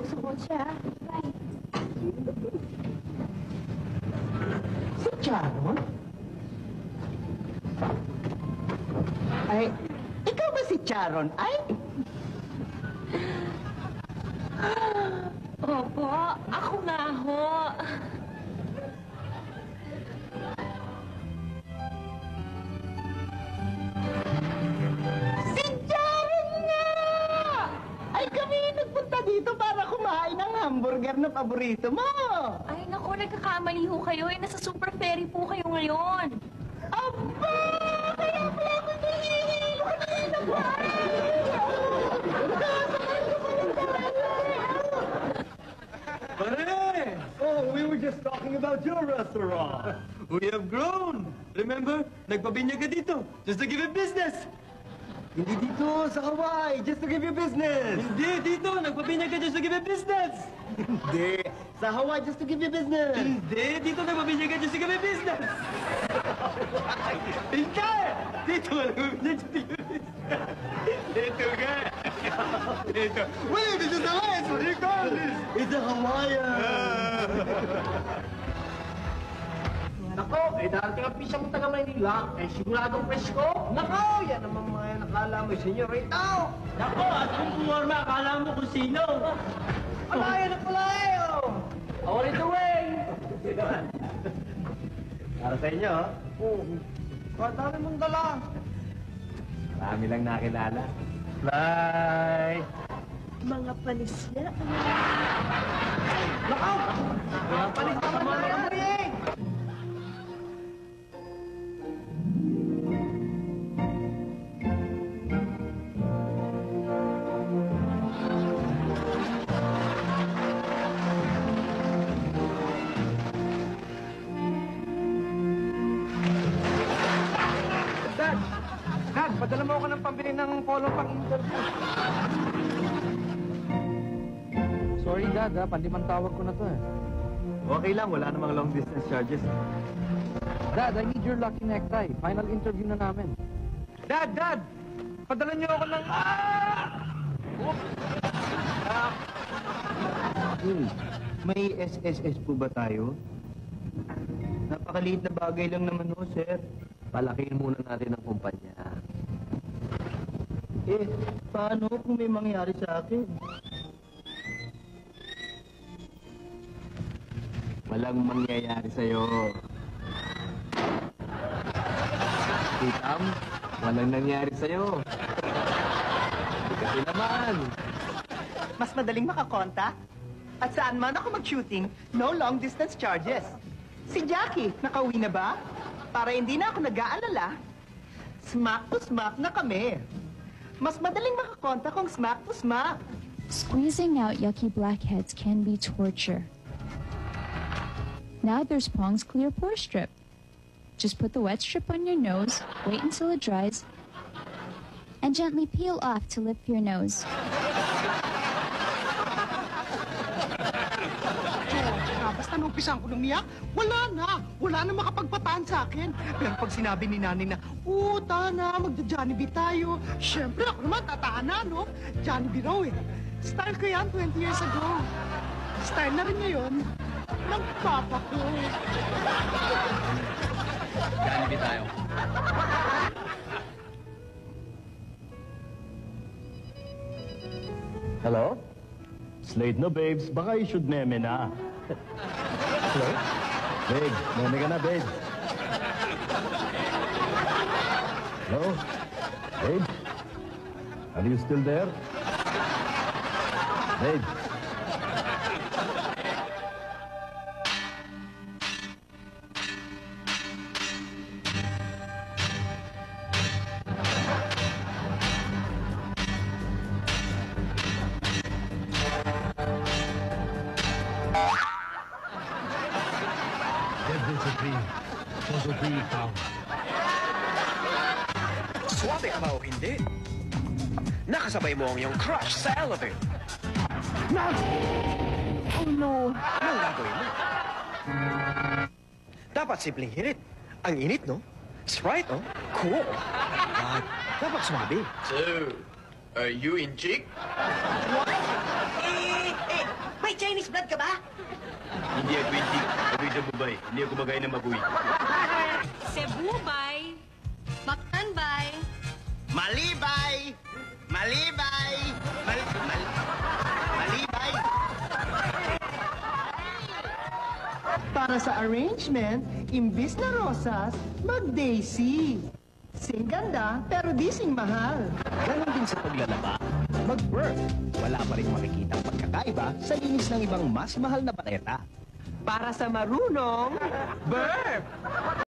ako sa kotse, ha? Bye. Si Charon? Ay, ikaw ba si Charon? Ay! Opo, ako nga ho. Si Charon nga! Ay, kami nagpunta dito para kumain ng hamburger na paborito mo. Ay, naku, nagkakamali ho kayo. Eh, nasa Super Ferry po kayo ngayon. Aba! Kaya pala ako nahihilo kanina ba? Pare! Oh, we were just talking about your restaurant. We have grown. Remember? Nagpabinyag ka dito just to give you business. Hindi dito, sa Hawaii, just to give you business. Hindi, dito, nagpabinyag ka just to give you business. Hindi. Sa Hawaii, just to give you business. Hindi, dito, nagpabinyag ka just to give you business. Hindi! Dito, nagpabinyag just to give you business. Dito ka. Dito. Well, this is Hawaii, so what do you call this? It's a Hawaiian. Nako, darating ang pisang taga Maynila, siguradong presko. Nako, yan naman mga nakala mo, senyorita. Nako, at kung pumorma, akala mo kung sino. Palaya na palaya, All the way. Para sa inyo, Dami mong dala. marami lang nakilala. Fly! Mga panisya. Nako, mga palit na malaya mo eh. Dad, padala mo ako ng pambili ng polo pang-interview. Sorry, Dad, ha? Pandimang tawag ko na to, eh. Okay lang, wala namang long distance charges. Dad, I need your lucky necktie. Final interview na namin. Dad! Padala niyo ako ng... May SSS po ba tayo? Napakaliit na bagay lang naman ho, sir. Palakihin muna natin ang kumpanya. Eh, paano kung may mangyari sa akin? Walang mangyayari sa'yo. Kitam, walang nangyari sa'yo. Kasi naman. Mas madaling makakontak? At saan man ako mag-shooting, no long-distance charges. Si Jackie, nakauwi na ba? Para hindi na ako nag-aalala, smack to smack na kami. Mas madaling makakontak kung smack to smack. Squeezing out yucky blackheads can be torture. Now there's Pong's Clear Pore Strip. Just put the wet strip on your nose, wait until it dries, and gently peel off to lift your nose. Basta nung pisang ko lumiyak, wala na makapagpataan sa akin. Pero pag sinabi ni nanay na, Tana, magja-Jollibee tayo. Siyempre, ako naman, tatana, no? Jollibee raw eh. Style ko yan 20 years ago. Style na rin ngayon ng papa ko. Jollibee tayo. Hello? Slate na, babes. Baka you should meme na. Hello? Babe, meme ka na, babe. Hello? Babe? Are you still there? Babe? Swabe ka ba o hindi? Nakasabay mo ang iyong crush sa elevator. Oh no! Anong gagawin mo? Dapat simpleng hirit. Ang init, no? Sprite, no? Cool. At dapat swabe. So, are you in jig? May Chinese blood ka ba? Hindi ako hindi. Ako'y sa bubay. Hindi ako kumakain ng mabuhay. Sebubay. Makanbay. Malibay! Malibay! Malibay! Para sa arrangement, imbis na rosas, mag-daisy. Sing ganda, pero di sing mahal. Ganon din sa paglalaba. Mag-burp. Wala pa rin makikita ang pagkakaiba sa linis ng ibang mas mahal na paleta. Para sa marunong, burp!